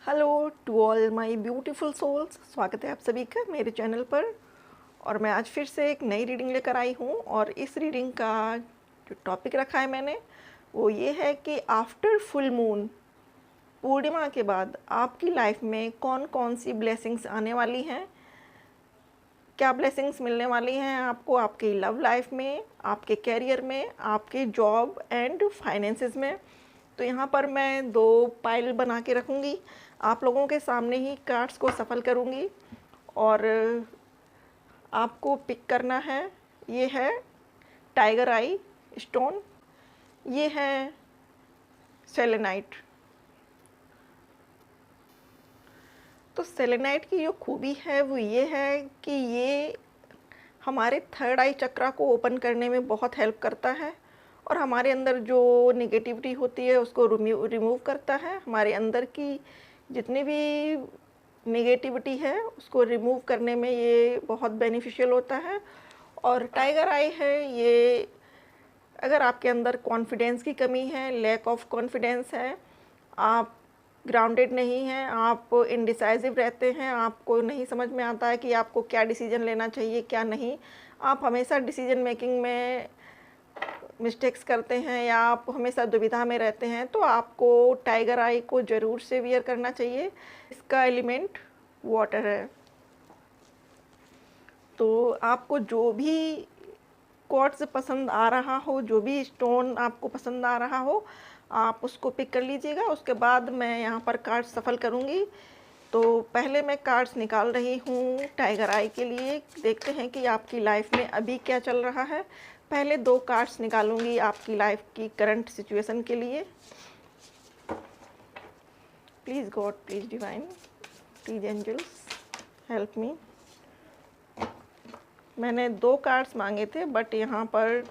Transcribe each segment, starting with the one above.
Hello to all my beautiful souls, स्वागत है आप सभी का मेरे चैनल पर। और मैं आज फिर से एक नई रीडिंग लेकर आई हूँ। और इस रीडिंग का जो टॉपिक रखा है मैंने वो ये है कि आफ्टर फुल मून, पूर्णिमा के बाद आपकी लाइफ में कौन कौन सी ब्लेसिंग्स आने वाली हैं, क्या ब्लेसिंग्स मिलने वाली हैं आपको आपकी लव लाइफ में, आपके कैरियर में, आपके जॉब एंड फाइनेंसेस में। तो यहाँ पर मैं दो पाइल बना के रखूँगी, आप लोगों के सामने ही कार्ड्स को सफल करूँगी और आपको पिक करना है। ये है टाइगर आई स्टोन, ये है सेलेनाइट। तो सेलेनाइट की जो खूबी है वो ये है कि ये हमारे थर्ड आई चक्रा को ओपन करने में बहुत हेल्प करता है और हमारे अंदर जो नेगेटिविटी होती है उसको रिमूव करता है। हमारे अंदर की जितनी भी नेगेटिविटी है उसको रिमूव करने में ये बहुत बेनिफिशियल होता है। और टाइगर आई है ये, अगर आपके अंदर कॉन्फिडेंस की कमी है, लैक ऑफ कॉन्फिडेंस है, आप ग्राउंडेड नहीं हैं, आप इनडिसाइसिव रहते हैं, आपको नहीं समझ में आता है कि आपको क्या डिसीजन लेना चाहिए क्या नहीं, आप हमेशा डिसीजन मेकिंग में मिस्टेक्स करते हैं या आप हमेशा दुविधा में रहते हैं, तो आपको टाइगर आई को ज़रूर से वियर करना चाहिए। इसका एलिमेंट वाटर है। तो आपको जो भी क्वार्ट्ज पसंद आ रहा हो, जो भी स्टोन आपको पसंद आ रहा हो, आप उसको पिक कर लीजिएगा। उसके बाद मैं यहाँ पर कार्ड्स सफल करूँगी। तो पहले मैं कार्ड्स निकाल रही हूँ टाइगर आई के लिए, देखते हैं कि आपकी लाइफ में अभी क्या चल रहा है। पहले दो कार्ड्स निकालूंगी आपकी लाइफ की करंट सिचुएशन के लिए। Please God, please divine, please angels help me. मैंने दो कार्ड्स मांगे थे बट यहाँ पर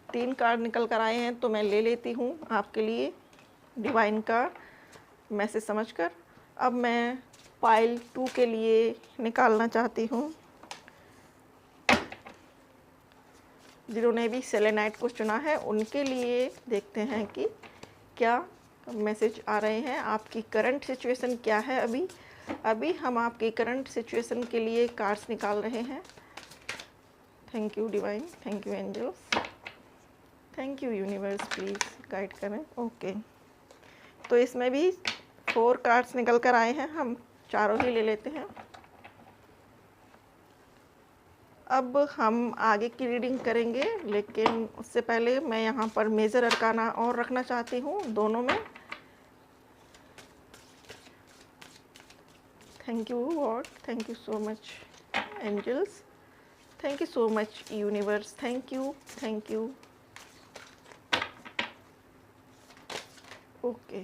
तीन कार्ड निकल कर आए हैं, तो मैं ले लेती हूँ आपके लिए डिवाइन का मैसेज समझकर। अब मैं पाइल 2 के लिए निकालना चाहती हूँ। जिन्होंने भी सेलेनाइट को चुना है उनके लिए देखते हैं कि क्या मैसेज आ रहे हैं, आपकी करंट सिचुएशन क्या है। अभी हम आपकी करंट सिचुएशन के लिए कार्ड्स निकाल रहे हैं। Thank you divine, thank you angels, thank you universe, please guide करें। ओके, तो इसमें भी 4 कार्ड्स निकल कर आए हैं, हम चारों ही ले लेते हैं। अब हम आगे की रीडिंग करेंगे, लेकिन उससे पहले मैं यहाँ पर मेजर अरकाना और रखना चाहती हूँ दोनों में। Thank you God, thank you so much angels, thank you so much universe, thank you, thank you. Okay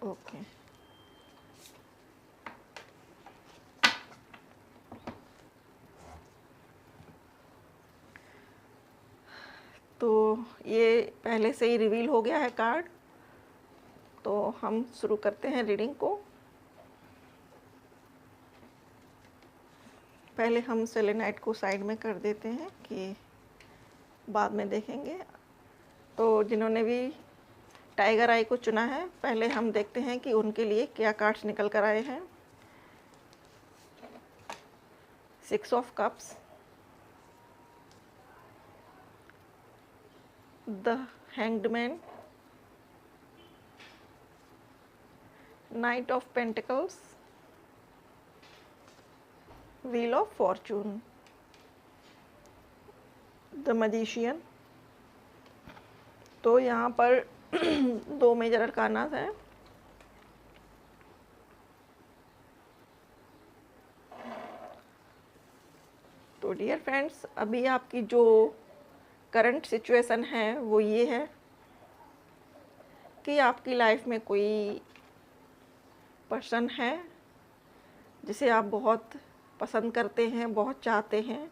okay, तो ये पहले से ही रिवील हो गया है कार्ड, तो हम शुरू करते हैं रीडिंग को। पहले हम सेलेनाइट को साइड में कर देते हैं कि बाद में देखेंगे। तो जिन्होंने भी टाइगर आई को चुना है, पहले हम देखते हैं कि उनके लिए क्या कार्ड्स निकल कर आए हैं। 6 of cups, the hanged man, night of pentacles, wheel of Fortune, the magician. तो यहाँ पर दो मेजर अरकानास हैं। तो डियर फ्रेंड्स, अभी आपकी जो करंट सिचुएशन है वो ये है कि आपकी लाइफ में कोई पर्सन है जिसे आप बहुत पसंद करते हैं, बहुत चाहते हैं।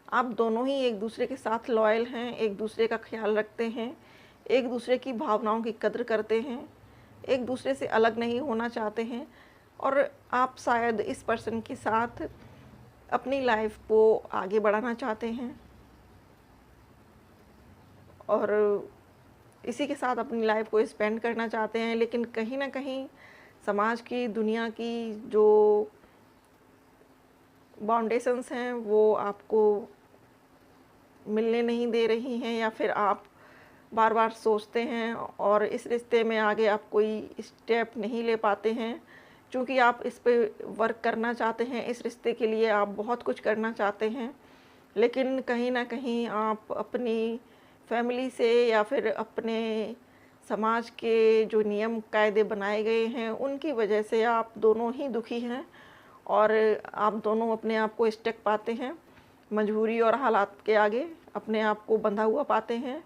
आप दोनों ही एक दूसरे के साथ लॉयल हैं, एक दूसरे का ख्याल रखते हैं, एक दूसरे की भावनाओं की कद्र करते हैं, एक दूसरे से अलग नहीं होना चाहते हैं। और आप शायद इस पर्सन के साथ अपनी लाइफ को आगे बढ़ाना चाहते हैं। और इसी के साथ अपनी लाइफ को स्पेंड करना चाहते हैं, लेकिन कहीं ना कहीं समाज की, दुनिया की जो बाउंडेशंस हैं वो आपको मिलने नहीं दे रही हैं, या फिर आप बार बार सोचते हैं और इस रिश्ते में आगे आप कोई स्टेप नहीं ले पाते हैं, क्योंकि आप इस पे वर्क करना चाहते हैं, इस रिश्ते के लिए आप बहुत कुछ करना चाहते हैं, लेकिन कहीं ना कहीं आप अपनी फैमिली से या फिर अपने समाज के जो नियम कायदे बनाए गए हैं उनकी वजह से आप दोनों ही दुखी हैं, और आप दोनों अपने आप को स्टक पाते हैं, मजबूरी और हालात के आगे अपने आप को बंधा हुआ पाते हैं।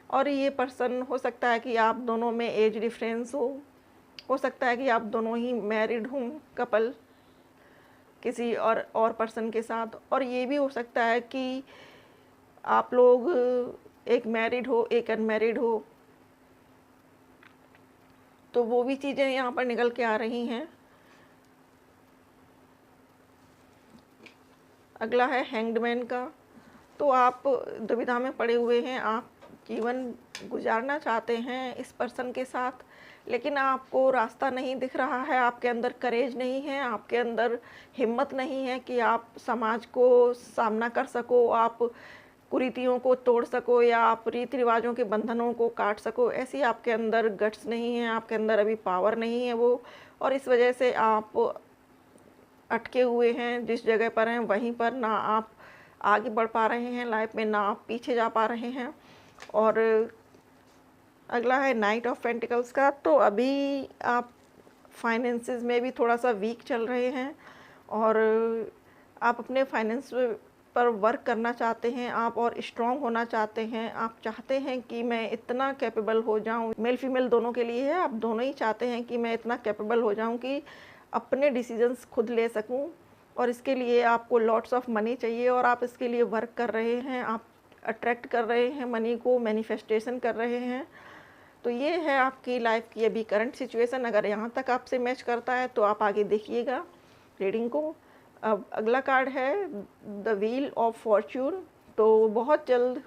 और ये पर्सन हो सकता है कि आप दोनों में एज डिफरेंस हो सकता है कि आप दोनों ही मैरिड हों कपल किसी और पर्सन के साथ, और ये भी हो सकता है कि आप लोग एक मैरिड हो एक अनमैरिड हो। तो वो भी चीज़ें यहाँ पर निकल के आ रही हैं। अगला है हैंग्ड मैन का। तो आप दुविधा में पड़े हुए हैं, आप जीवन गुजारना चाहते हैं इस पर्सन के साथ, लेकिन आपको रास्ता नहीं दिख रहा है, आपके अंदर करेज नहीं है, आपके अंदर हिम्मत नहीं है कि आप समाज को सामना कर सको, आप कुरीतियों को तोड़ सको, या आप रीति रिवाजों के बंधनों को काट सको। ऐसी आपके अंदर गट्स नहीं है, आपके अंदर अभी पावर नहीं है वो, और इस वजह से आप अटके हुए हैं, जिस जगह पर हैं वहीं पर, ना आप आगे बढ़ पा रहे हैं लाइफ में, ना आप पीछे जा पा रहे हैं। और अगला है नाइट ऑफ पेंटिकल्स का। तो अभी आप फाइनेंसेस में भी थोड़ा सा वीक चल रहे हैं, और आप अपने फाइनेंस पर वर्क करना चाहते हैं, आप और स्ट्रॉन्ग होना चाहते हैं। आप चाहते हैं कि मैं इतना कैपेबल हो जाऊं, मेल फीमेल दोनों के लिए है, आप दोनों ही चाहते हैं कि मैं इतना कैपेबल हो जाऊं कि अपने डिसीजंस खुद ले सकूं, और इसके लिए आपको लॉट्स ऑफ मनी चाहिए, और आप इसके लिए वर्क कर रहे हैं, आप अट्रैक्ट कर रहे हैं मनी को, मैनिफेस्टेशन कर रहे हैं। तो ये है आपकी लाइफ की अभी करंट सिचुएशन। अगर यहाँ तक आपसे मैच करता है तो आप आगे देखिएगा रीडिंग को। अब अगला कार्ड है द व्हील ऑफ फॉर्च्यून। तो बहुत जल्द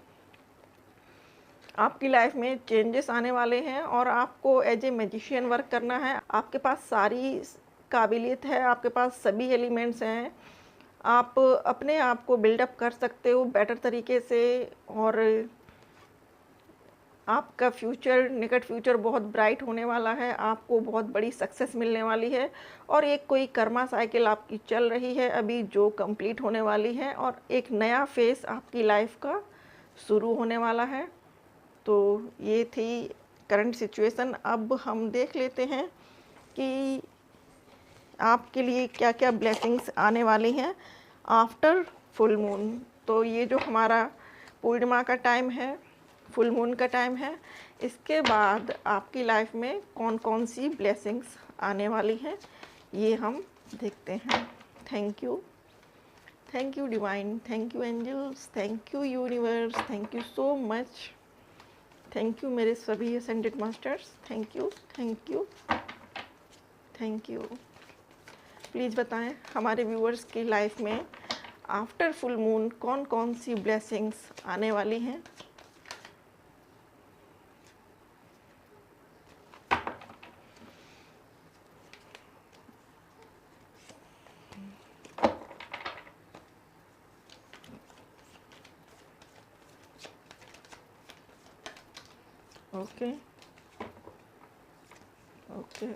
आपकी लाइफ में चेंजेस आने वाले हैं, और आपको एज ए मैजिशियन वर्क करना है। आपके पास सारी काबिलियत है, आपके पास सभी एलिमेंट्स हैं, आप अपने आप को बिल्डअप कर सकते हो बेटर तरीके से, और आपका फ्यूचर, निकट फ्यूचर बहुत ब्राइट होने वाला है, आपको बहुत बड़ी सक्सेस मिलने वाली है, और एक कोई कर्मा साइकिल आपकी चल रही है अभी जो कंप्लीट होने वाली है, और एक नया फेस आपकी लाइफ का शुरू होने वाला है। तो ये थी करंट सिचुएशन। अब हम देख लेते हैं कि आपके लिए क्या क्या ब्लेसिंग्स आने वाली हैं आफ्टर फुल मून। तो ये जो हमारा पूर्णिमा का टाइम है, फुल मून का टाइम है, इसके बाद आपकी लाइफ में कौन कौन सी ब्लेसिंग्स आने वाली हैं ये हम देखते हैं। Thank you divine, thank you angels, thank you universe, thank you so much, thank you मेरे सभी ascended masters, thank you thank you thank you. Please बताएं हमारे व्यूअर्स की लाइफ में आफ्टर फुल मून कौन कौन सी ब्लेसिंग्स आने वाली हैं। Okay okay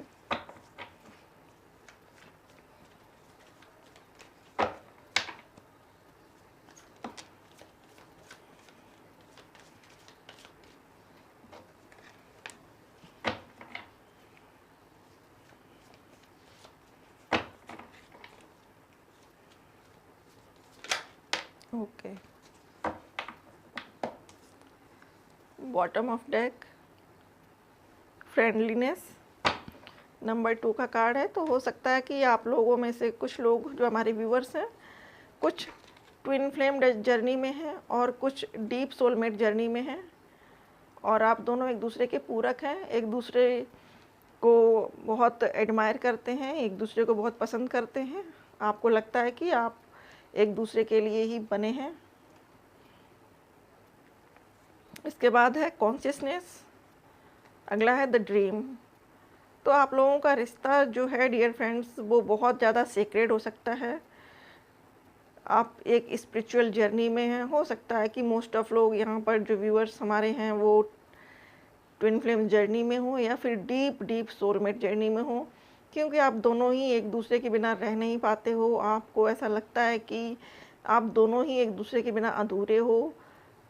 okay. Bottom of deck friendliness number 2 का कार्ड है। तो हो सकता है कि आप लोगों में से कुछ लोग जो हमारे व्यूअर्स हैं, कुछ ट्विन फ्लेम जर्नी में हैं और कुछ डीप सोलमेट जर्नी में हैं, और आप दोनों एक दूसरे के पूरक हैं, एक दूसरे को बहुत एडमायर करते हैं, एक दूसरे को बहुत पसंद करते हैं। आपको लगता है कि आप एक दूसरे के लिए ही बने हैं। इसके बाद है कॉन्शियसनेस अगला है द ड्रीम। तो आप लोगों का रिश्ता जो है डियर फ्रेंड्स, वो बहुत ज़्यादा सीक्रेट हो सकता है। आप एक स्पिरिचुअल जर्नी में हैं। हो सकता है कि मोस्ट ऑफ लोग यहाँ पर जो व्यूअर्स हमारे हैं वो ट्विन फ्लेम जर्नी में हो या फिर डीप डीप सोलमेट जर्नी में हो, क्योंकि आप दोनों ही एक दूसरे के बिना रह नहीं पाते हो। आपको ऐसा लगता है कि आप दोनों ही एक दूसरे के बिना अधूरे हो,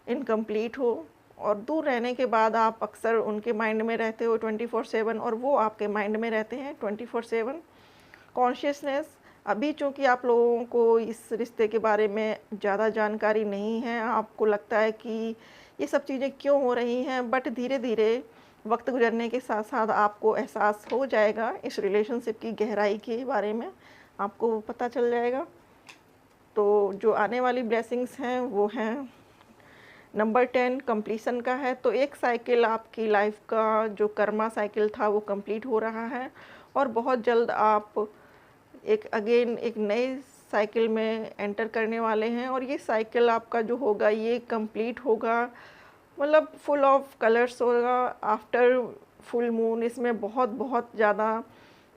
इनकम्प्लीट हो, और दूर रहने के बाद आप अक्सर उनके माइंड में रहते हो 24/7 और वो आपके माइंड में रहते हैं 24/7। कॉन्शियसनेस, अभी चूँकि आप लोगों को इस रिश्ते के बारे में ज़्यादा जानकारी नहीं है, आपको लगता है कि ये सब चीज़ें क्यों हो रही हैं, बट धीरे धीरे वक्त गुजरने के साथ साथ आपको एहसास हो जाएगा इस रिलेशनशिप की गहराई के बारे में, आपको पता चल जाएगा। तो जो आने वाली ब्लेसिंग्स हैं वो हैं नंबर 10 कंप्लीशन का है। तो एक साइकिल आपकी लाइफ का जो कर्मा साइकिल था वो कंप्लीट हो रहा है और बहुत जल्द आप एक नए साइकिल में एंटर करने वाले हैं, और ये साइकिल आपका जो होगा ये कंप्लीट होगा, मतलब फुल ऑफ कलर्स होगा। आफ्टर फुल मून इसमें बहुत बहुत ज़्यादा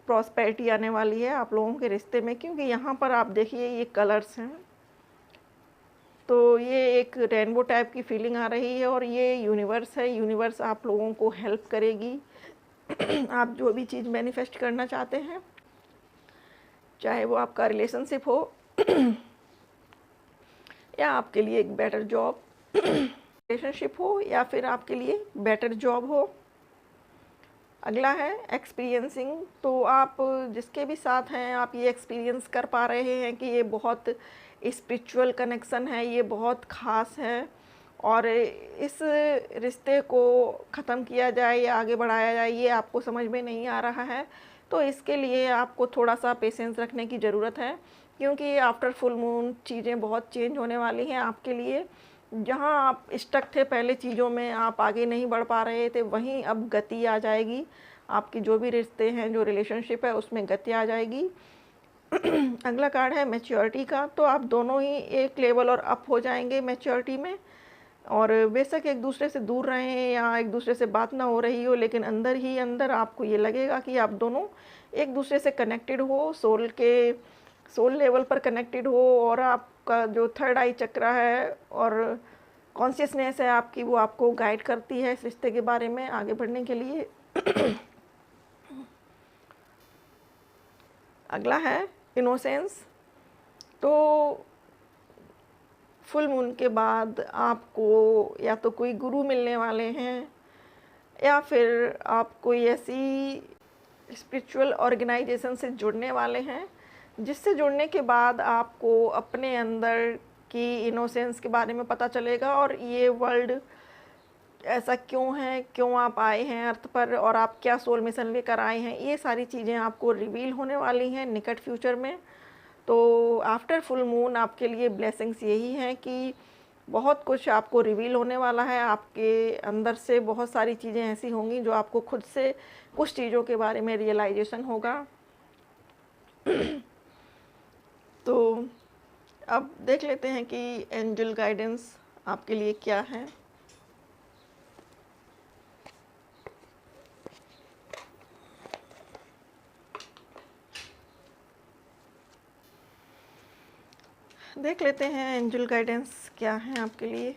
प्रॉस्पेरिटी आने वाली है आप लोगों के रिश्ते में, क्योंकि यहाँ पर आप देखिए ये कलर्स हैं। तो ये एक रेनबो टाइप की फीलिंग आ रही है और ये यूनिवर्स है। यूनिवर्स आप लोगों को हेल्प करेगी आप जो भी चीज़ मैनिफेस्ट करना चाहते हैं, चाहे वो आपका रिलेशनशिप हो या आपके लिए एक बेटर जॉब रिलेशनशिप हो या फिर आपके लिए बेटर जॉब हो। अगला है एक्सपीरियंसिंग। तो आप जिसके भी साथ हैं आप ये एक्सपीरियंस कर पा रहे हैं कि ये बहुत स्पिरिचुअल कनेक्शन है, ये बहुत ख़ास है, और इस रिश्ते को ख़त्म किया जाए या आगे बढ़ाया जाए ये आपको समझ में नहीं आ रहा है। तो इसके लिए आपको थोड़ा सा पेशेंस रखने की ज़रूरत है, क्योंकि आफ्टर फुल मून चीज़ें बहुत चेंज होने वाली हैं आपके लिए। जहाँ आप स्टक थे पहले चीज़ों में, आप आगे नहीं बढ़ पा रहे थे, वहीं अब गति आ जाएगी। आपकी जो भी रिश्ते हैं, जो रिलेशनशिप है उसमें गति आ जाएगी। अगला कार्ड है मैच्योरिटी का। तो आप दोनों ही एक लेवल और अप हो जाएंगे मैच्योरिटी में, और बेशक एक दूसरे से दूर रहें या एक दूसरे से बात ना हो रही हो, लेकिन अंदर ही अंदर आपको ये लगेगा कि आप दोनों एक दूसरे से कनेक्टेड हो, सोल लेवल पर कनेक्टेड हो, और आपका जो थर्ड आई चक्र है और कॉन्शियसनेस है आपकी, वो आपको गाइड करती है इस रिश्ते के बारे में आगे बढ़ने के लिए। अगला है इनोसेंस। तो फुल मून के बाद आपको या तो कोई गुरु मिलने वाले हैं या फिर आप कोई ऐसी स्पिरिचुअल ऑर्गेनाइजेशन से जुड़ने वाले हैं, जिससे जुड़ने के बाद आपको अपने अंदर की इनोसेंस के बारे में पता चलेगा, और ये वर्ल्ड ऐसा क्यों है, क्यों आप आए हैं अर्थ पर, और आप क्या सोल मिशन लेकर आए हैं, ये सारी चीज़ें आपको रिवील होने वाली हैं निकट फ्यूचर में। तो आफ्टर फुल मून आपके लिए ब्लेसिंग्स यही हैं कि बहुत कुछ आपको रिवील होने वाला है। आपके अंदर से बहुत सारी चीज़ें ऐसी होंगी जो आपको खुद से कुछ चीज़ों के बारे में रियलाइजेशन होगा। तो अब देख लेते हैं कि एंजल गाइडेंस आपके लिए क्या है। देख लेते हैं एंजल गाइडेंस क्या है आपके लिए।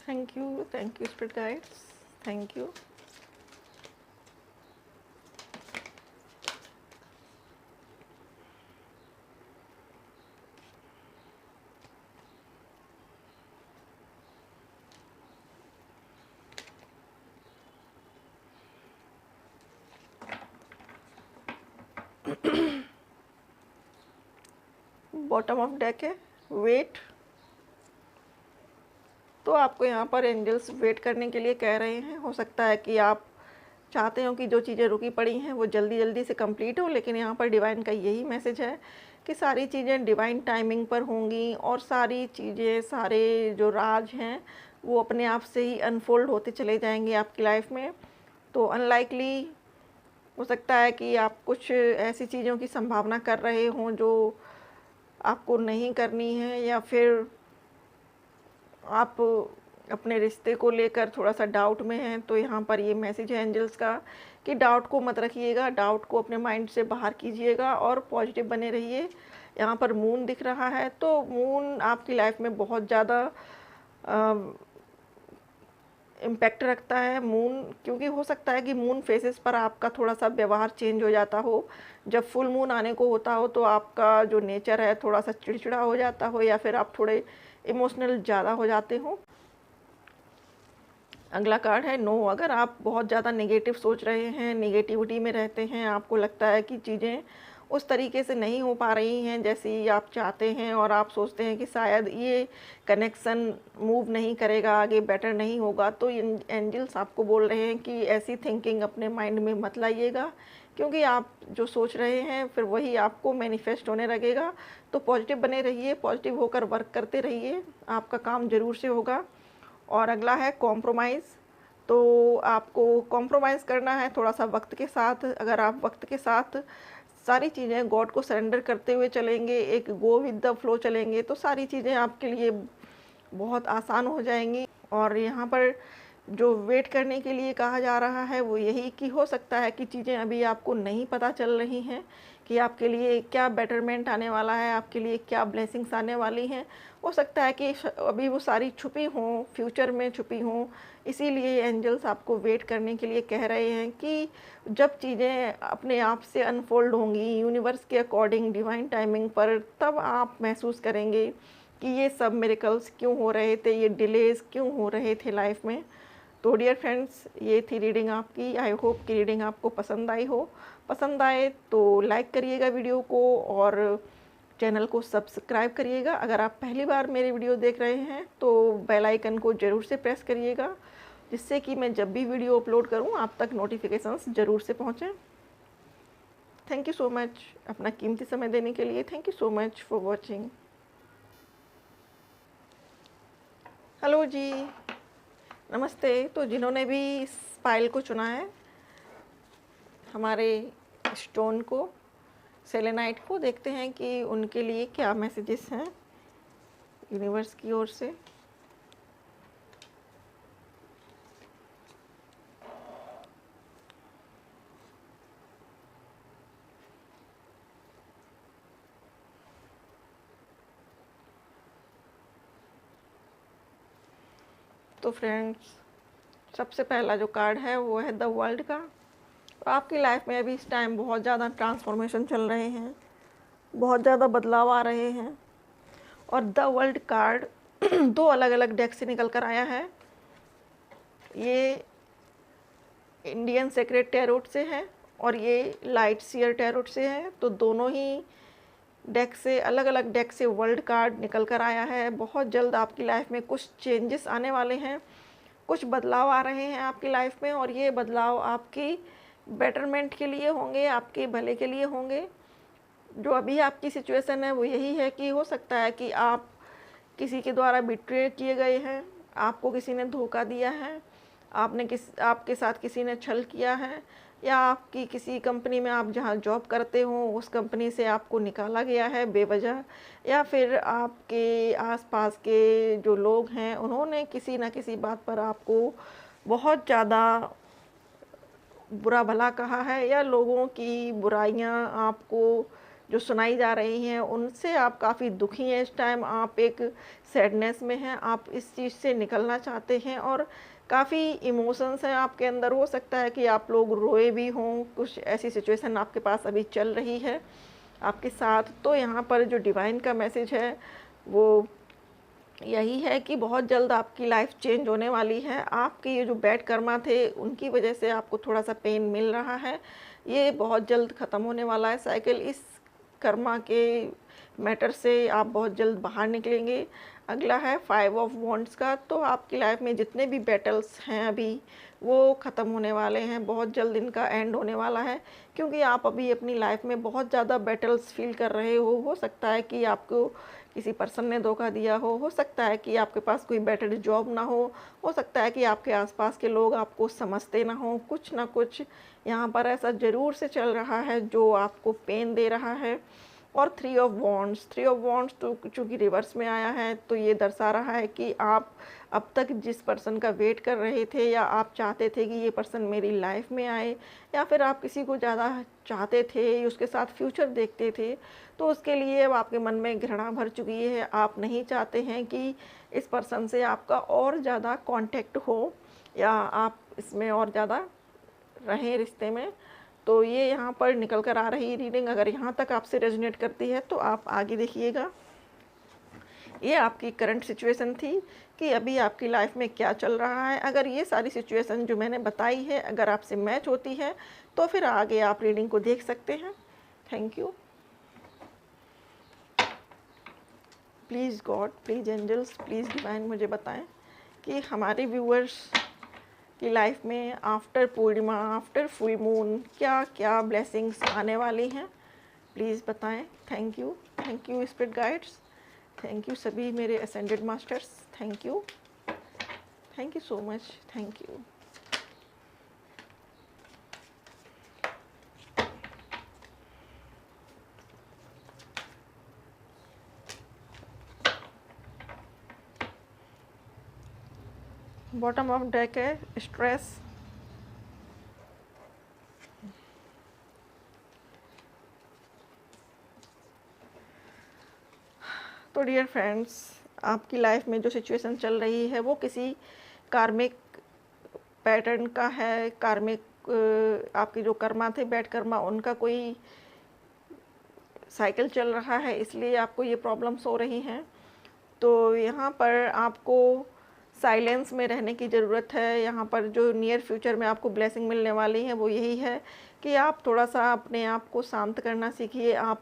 Thank you spirit guides, thank you. Bottom of deck है वेट। तो आपको यहाँ पर एंजल्स वेट करने के लिए कह रहे हैं। हो सकता है कि आप चाहते हो कि जो चीज़ें रुकी पड़ी हैं वो जल्दी जल्दी से कंप्लीट हो, लेकिन यहाँ पर डिवाइन का यही मैसेज है कि सारी चीज़ें डिवाइन टाइमिंग पर होंगी और सारी चीज़ें, सारे जो राज हैं वो अपने आप से ही अनफोल्ड होते चले जाएंगे आपकी लाइफ में। तो अनलाइकली हो सकता है कि आप कुछ ऐसी चीज़ों की संभावना कर रहे हों जो आपको नहीं करनी है, या फिर आप अपने रिश्ते को लेकर थोड़ा-सा डाउट में हैं। तो यहाँ पर ये मैसेज है एंजल्स का कि डाउट को मत रखिएगा, डाउट को अपने माइंड से बाहर कीजिएगा और पॉजिटिव बने रहिए। यहाँ पर मून दिख रहा है, तो मून आपकी लाइफ में बहुत ज़्यादा इम्पैक्ट रखता है मून, क्योंकि हो सकता है कि मून फेसेस पर आपका थोड़ा-सा व्यवहार चेंज हो जाता हो। जब फुल मून आने को होता हो तो आपका जो नेचर है थोड़ा-सा चिड़चिड़ा हो जाता हो, या फिर आप थोड़े इमोशनल ज़्यादा हो जाते हो। अगला कार्ड है नो। अगर आप बहुत ज़्यादा नेगेटिव सोच रहे हैं, नेगेटिविटी में रहते हैं, आपको लगता है कि चीज़ें उस तरीके से नहीं हो पा रही हैं जैसी आप चाहते हैं, और आप सोचते हैं कि शायद ये कनेक्शन मूव नहीं करेगा आगे, बेटर नहीं होगा, तो एंजल्स आपको बोल रहे हैं कि ऐसी थिंकिंग अपने माइंड में मत लाइएगा, क्योंकि आप जो सोच रहे हैं फिर वही आपको मैनिफेस्ट होने लगेगा। तो पॉजिटिव बने रहिए, पॉजिटिव होकर वर्क करते रहिए, आपका काम ज़रूर से होगा। और अगला है कॉम्प्रोमाइज़। तो आपको कॉम्प्रोमाइज़ करना है थोड़ा-सा वक्त के साथ। अगर आप वक्त के साथ सारी चीज़ें गॉड को सरेंडर करते हुए चलेंगे, एक गो विद द फ्लो चलेंगे, तो सारी चीज़ें आपके लिए बहुत आसान हो जाएंगी। और यहाँ पर जो वेट करने के लिए कहा जा रहा है वो यही कि हो सकता है कि चीज़ें अभी आपको नहीं पता चल रही हैं कि आपके लिए क्या बेटरमेंट आने वाला है, आपके लिए क्या ब्लेसिंग्स आने वाली हैं। हो सकता है कि अभी वो सारी छुपी हों, फ्यूचर में छुपी हों, इसीलिए एंजल्स आपको वेट करने के लिए कह रहे हैं कि जब चीज़ें अपने आप से अनफोल्ड होंगी यूनिवर्स के अकॉर्डिंग डिवाइन टाइमिंग पर, तब आप महसूस करेंगे कि ये सब मिरेकल्स क्यों हो रहे थे, ये डिलेज़ क्यों हो रहे थे लाइफ में। तो डियर फ्रेंड्स, ये थी रीडिंग आपकी। आई होप कि रीडिंग आपको पसंद आई हो। पसंद आए तो लाइक करिएगा वीडियो को और चैनल को सब्सक्राइब करिएगा। अगर आप पहली बार मेरे वीडियो देख रहे हैं तो बेल आइकन को ज़रूर से प्रेस करिएगा, जिससे कि मैं जब भी वीडियो अपलोड करूं आप तक नोटिफिकेशंस ज़रूर से पहुंचें। थैंक यू सो मच अपना कीमती समय देने के लिए। Thank you so much for watching. Hello जी, नमस्ते। तो जिन्होंने भी इस फाइल को चुना है, हमारे स्टोन को, सेलेनाइट को, देखते हैं कि उनके लिए क्या मैसेजेस हैं यूनिवर्स की ओर से। तो फ्रेंड्स, सबसे पहला जो कार्ड है वो है द वर्ल्ड का। तो आपकी लाइफ में अभी इस टाइम बहुत ज़्यादा ट्रांसफॉर्मेशन चल रहे हैं, बहुत ज़्यादा बदलाव आ रहे हैं। और द वर्ल्ड कार्ड दो अलग अलग डेक से निकल कर आया है। ये इंडियन सेक्रेट टैरोट से है और ये लाइट सीयर टैरोट से है। तो दोनों ही डेक से, अलग अलग डेक से वर्ल्ड कार्ड निकल कर आया है। बहुत जल्द आपकी लाइफ में कुछ चेंजेस आने वाले हैं, कुछ बदलाव आ रहे हैं आपकी लाइफ में, और ये बदलाव आपकी बेटरमेंट के लिए होंगे, आपके भले के लिए होंगे। जो अभी आपकी सिचुएशन है वो यही है कि हो सकता है कि आप किसी के द्वारा बिट्रे किए गए हैं, आपको किसी ने धोखा दिया है, आपके साथ किसी ने छल किया है, या आपकी किसी कंपनी में, आप जहाँ जॉब करते हो उस कंपनी से आपको निकाला गया है बेवजह, या फिर आपके आसपास के जो लोग हैं उन्होंने किसी न किसी बात पर आपको बहुत ज़्यादा बुरा भला कहा है, या लोगों की बुराइयां आपको जो सुनाई जा रही हैं उनसे आप काफ़ी दुखी हैं। इस टाइम आप एक सैडनेस में हैं, आप इस चीज़ से निकलना चाहते हैं और काफ़ी इमोशंस हैं आपके अंदर। हो सकता है कि आप लोग रोए भी हों, कुछ ऐसी सिचुएशन आपके पास अभी चल रही है आपके साथ। तो यहाँ पर जो डिवाइन का मैसेज है वो यही है कि बहुत जल्द आपकी लाइफ चेंज होने वाली है। आपके ये जो बैड कर्मा थे उनकी वजह से आपको थोड़ा सा पेन मिल रहा है, ये बहुत जल्द ख़त्म होने वाला है साइकिल। इस कर्मा के मैटर से आप बहुत जल्द बाहर निकलेंगे। अगला है 5 ऑफ वॉन्ड्स का। तो आपकी लाइफ में जितने भी बैटल्स हैं अभी वो ख़त्म होने वाले हैं, बहुत जल्द इनका एंड होने वाला है, क्योंकि आप अभी अपनी लाइफ में बहुत ज़्यादा बैटल्स फील कर रहे हो सकता है कि आपको किसी पर्सन ने धोखा दिया हो सकता है कि आपके पास कोई बेटर जॉब ना हो सकता है कि आपके आसपास के लोग आपको समझते ना कुछ यहाँ पर ऐसा ज़रूर से चल रहा है जो आपको पेन दे रहा है। और 3 ऑफ वॉन्ड्स तो चूँकि रिवर्स में आया है तो ये दर्शा रहा है कि आप अब तक जिस पर्सन का वेट कर रहे थे या आप चाहते थे कि ये पर्सन मेरी लाइफ में आए, या फिर आप किसी को ज़्यादा चाहते थे, उसके साथ फ्यूचर देखते थे, तो उसके लिए अब आपके मन में घृणा भर चुकी है। आप नहीं चाहते हैं कि इस पर्सन से आपका और ज़्यादा कांटेक्ट हो या आप इसमें और ज़्यादा रहें रिश्ते में। तो ये यहाँ पर निकल कर आ रही रीडिंग अगर यहाँ तक आपसे रेजोनेट करती है तो आप आगे देखिएगा। ये आपकी करंट सिचुएशन थी कि अभी आपकी लाइफ में क्या चल रहा है। अगर ये सारी सिचुएशन जो मैंने बताई है अगर आपसे मैच होती है तो फिर आगे आप रीडिंग को देख सकते हैं। Thank you. Please God, please angels, please divine मुझे बताएं कि हमारे व्यूअर्स की लाइफ में after Purnima, after full moon क्या क्या ब्लेसिंग्स आने वाली हैं, प्लीज़ बताएं। Thank you spirit guides, thank you सभी मेरे ascended masters, thank you so much, thank you. Bottom of deck है स्ट्रेस। तो डियर फ्रेंड्स, आपकी लाइफ में जो सिचुएशन चल रही है वो किसी कार्मिक पैटर्न का है। कार्मिक आपके जो कर्मा थे, बैड कर्मा, उनका कोई साइकिल चल रहा है, इसलिए आपको ये प्रॉब्लम्स हो रही हैं। तो यहाँ पर आपको साइलेंस में रहने की ज़रूरत है। यहाँ पर जो नियर फ्यूचर में आपको ब्लेसिंग मिलने वाली है वो यही है कि आप थोड़ा सा अपने आप को शांत करना सीखिए। आप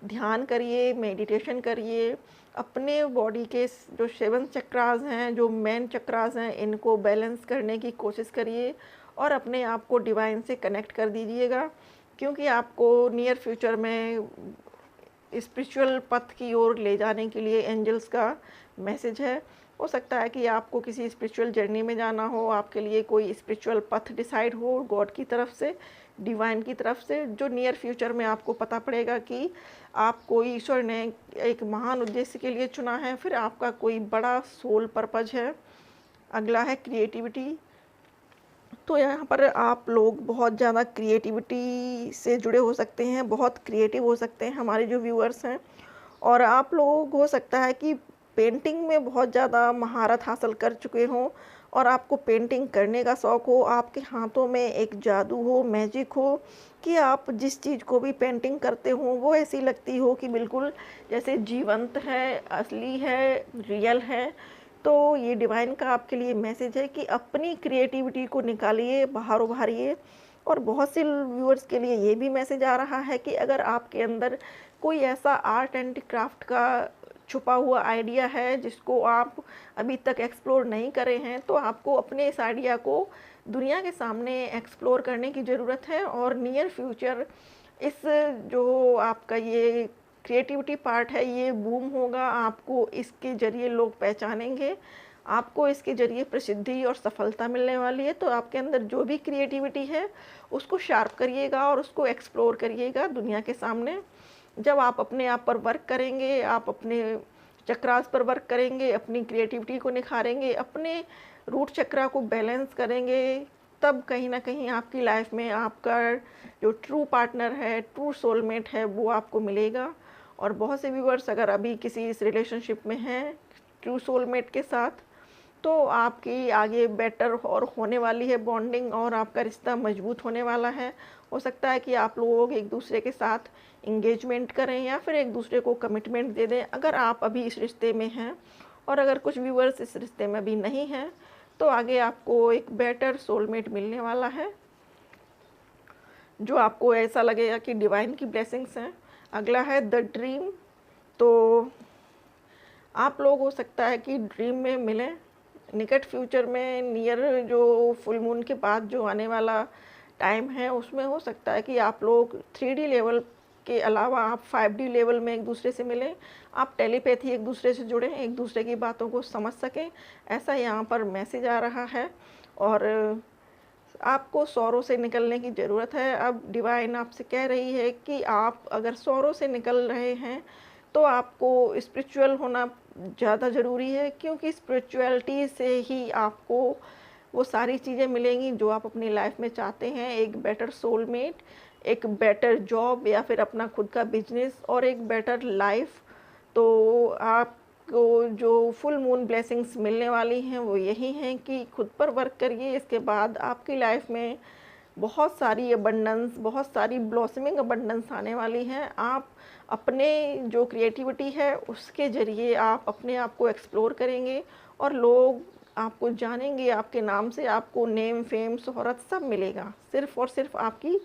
ध्यान करिए, मेडिटेशन करिए, अपने बॉडी के जो 7 चक्रास हैं, जो मेन चक्रास हैं, इनको बैलेंस करने की कोशिश करिए और अपने आप को डिवाइन से कनेक्ट कर दीजिएगा, क्योंकि आपको नियर फ्यूचर में स्पिरिचुअल पथ की ओर ले जाने के लिए एंजल्स का मैसेज है। हो सकता है कि आपको किसी स्पिरिचुअल जर्नी में जाना हो, आपके लिए कोई स्पिरिचुअल पथ डिसाइड हो गॉड की तरफ से, डिवाइन की तरफ से, जो नियर फ्यूचर में आपको पता पड़ेगा कि आपको ईश्वर ने एक महान उद्देश्य के लिए चुना है, फिर आपका कोई बड़ा सोल पर्पज है। अगला है क्रिएटिविटी। तो यहाँ पर आप लोग बहुत ज़्यादा क्रिएटिविटी से जुड़े हो सकते हैं, बहुत क्रिएटिव हो सकते हैं हमारे जो व्यूअर्स हैं। और आप लोग हो सकता है कि पेंटिंग में बहुत ज़्यादा महारत हासिल कर चुके हों और आपको पेंटिंग करने का शौक़ हो, आपके हाथों में एक जादू हो, मैजिक हो, कि आप जिस चीज़ को भी पेंटिंग करते हो वो ऐसी लगती हो कि बिल्कुल जैसे जीवंत है, असली है, रियल है। तो ये डिवाइन का आपके लिए मैसेज है कि अपनी क्रिएटिविटी को निकालिए, बाहर उभारिए। और बहुत से व्यूअर्स के लिए ये भी मैसेज आ रहा है कि अगर आपके अंदर कोई ऐसा आर्ट एंड क्राफ्ट का छुपा हुआ आइडिया है जिसको आप अभी तक एक्सप्लोर नहीं करे हैं, तो आपको अपने इस आइडिया को दुनिया के सामने एक्सप्लोर करने की ज़रूरत है। और नियर फ्यूचर इस जो आपका ये क्रिएटिविटी पार्ट है ये बूम होगा, आपको इसके ज़रिए लोग पहचानेंगे, आपको इसके ज़रिए प्रसिद्धि और सफलता मिलने वाली है। तो आपके अंदर जो भी क्रिएटिविटी है उसको शार्प करिएगा और उसको एक्सप्लोर करिएगा दुनिया के सामने। जब आप अपने आप पर वर्क करेंगे, आप अपने चक्रास पर वर्क करेंगे, अपनी क्रिएटिविटी को निखारेंगे, अपने रूट चक्रा को बैलेंस करेंगे, तब कहीं ना कहीं आपकी लाइफ में आपका जो ट्रू पार्टनर है, ट्रू सोलमेट है, वो आपको मिलेगा। और बहुत से व्यूअर्स अगर अभी किसी इस रिलेशनशिप में हैं ट्रू सोलमेट के साथ, तो आपकी आगे बेटर और होने वाली है बॉन्डिंग और आपका रिश्ता मजबूत होने वाला है। हो सकता है कि आप लोग एक दूसरे के साथ इंगेजमेंट करें या फिर एक दूसरे को कमिटमेंट दे दें, अगर आप अभी इस रिश्ते में हैं। और अगर कुछ व्यूअर्स इस रिश्ते में अभी नहीं हैं तो आगे आपको एक बेटर सोलमेट मिलने वाला है जो आपको ऐसा लगेगा कि डिवाइन की ब्लेसिंग्स हैं। अगला है द ड्रीम। तो आप लोग हो सकता है कि ड्रीम में मिलें, निकट फ्यूचर में, नियर जो फुल मून के बाद जो आने वाला टाइम है उसमें हो सकता है कि आप लोग 3D लेवल के अलावा आप 5D लेवल में एक दूसरे से मिलें, आप टेलीपैथी एक दूसरे से जुड़ें, एक दूसरे की बातों को समझ सकें, ऐसा यहाँ पर मैसेज आ रहा है। और आपको सौरों से निकलने की ज़रूरत है। अब डिवाइन आपसे कह रही है कि आप अगर सौरों से निकल रहे हैं तो आपको स्पिरिचुअल होना ज़्यादा ज़रूरी है, क्योंकि स्पिरिचुअलिटी से ही आपको वो सारी चीज़ें मिलेंगी जो आप अपनी लाइफ में चाहते हैं। एक बेटर सोलमेट, एक बेटर जॉब, या फिर अपना खुद का बिजनेस और एक बेटर लाइफ। तो आपको जो फुल मून ब्लेसिंग्स मिलने वाली हैं वो यही हैं कि खुद पर वर्क करिए। इसके बाद आपकी लाइफ में बहुत सारी अबंडेंस, बहुत सारी ब्लॉसमिंग अबंडेंस आने वाली हैं। आप अपने जो क्रिएटिविटी है उसके ज़रिए आप अपने आप को एक्सप्लोर करेंगे और लोग आपको जानेंगे, आपके नाम से आपको नेम, फेम, शोहरत सब मिलेगा, सिर्फ़ और सिर्फ आपकी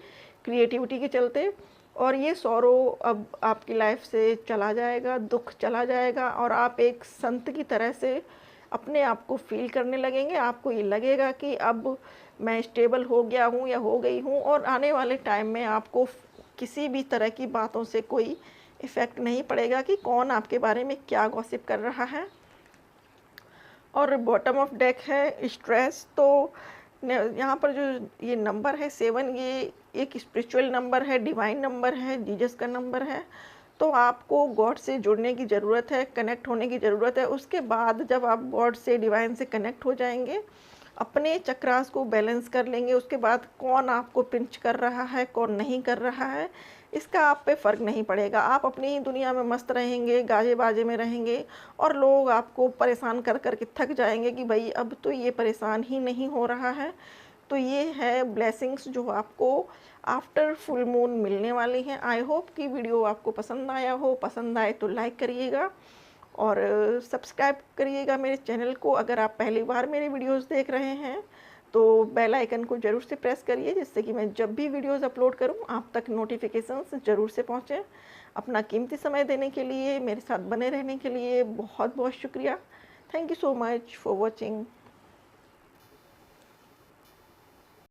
क्रिएटिविटी के चलते। और ये सौरो अब आपकी लाइफ से चला जाएगा, दुख चला जाएगा और आप एक संत की तरह से अपने आप को फील करने लगेंगे। आपको ये लगेगा कि अब मैं स्टेबल हो गया हूँ या हो गई हूँ, और आने वाले टाइम में आपको किसी भी तरह की बातों से कोई इफ़ेक्ट नहीं पड़ेगा कि कौन आपके बारे में क्या गॉसिप कर रहा है। और बॉटम ऑफ डेक है स्ट्रेस। तो यहाँ पर जो ये नंबर है 7, ये एक स्पिरिचुअल नंबर है, डिवाइन नंबर है, जीसस का नंबर है। तो आपको गॉड से जुड़ने की ज़रूरत है, कनेक्ट होने की ज़रूरत है। उसके बाद जब आप गॉड से, डिवाइन से कनेक्ट हो जाएंगे, अपने चक्रास को बैलेंस कर लेंगे, उसके बाद कौन आपको पिंच कर रहा है, कौन नहीं कर रहा है, इसका आप पे फ़र्क नहीं पड़ेगा। आप अपनी ही दुनिया में मस्त रहेंगे, गाजे बाजे में रहेंगे, और लोग आपको परेशान कर कर के थक जाएंगे कि भाई अब तो ये परेशान ही नहीं हो रहा है। तो ये है ब्लेसिंग्स जो आपको आफ्टर फुल मून मिलने वाली हैं। आई होप कि वीडियो आपको पसंद आया हो। पसंद आए तो लाइक करिएगा और सब्सक्राइब करिएगा मेरे चैनल को। अगर आप पहली बार मेरे वीडियोस देख रहे हैं तो बेल आइकन को ज़रूर से प्रेस करिए, जिससे कि मैं जब भी वीडियोस अपलोड करूं आप तक नोटिफिकेशंस ज़रूर से पहुंचें। अपना कीमती समय देने के लिए, मेरे साथ बने रहने के लिए बहुत बहुत शुक्रिया। Thank you so much for watching.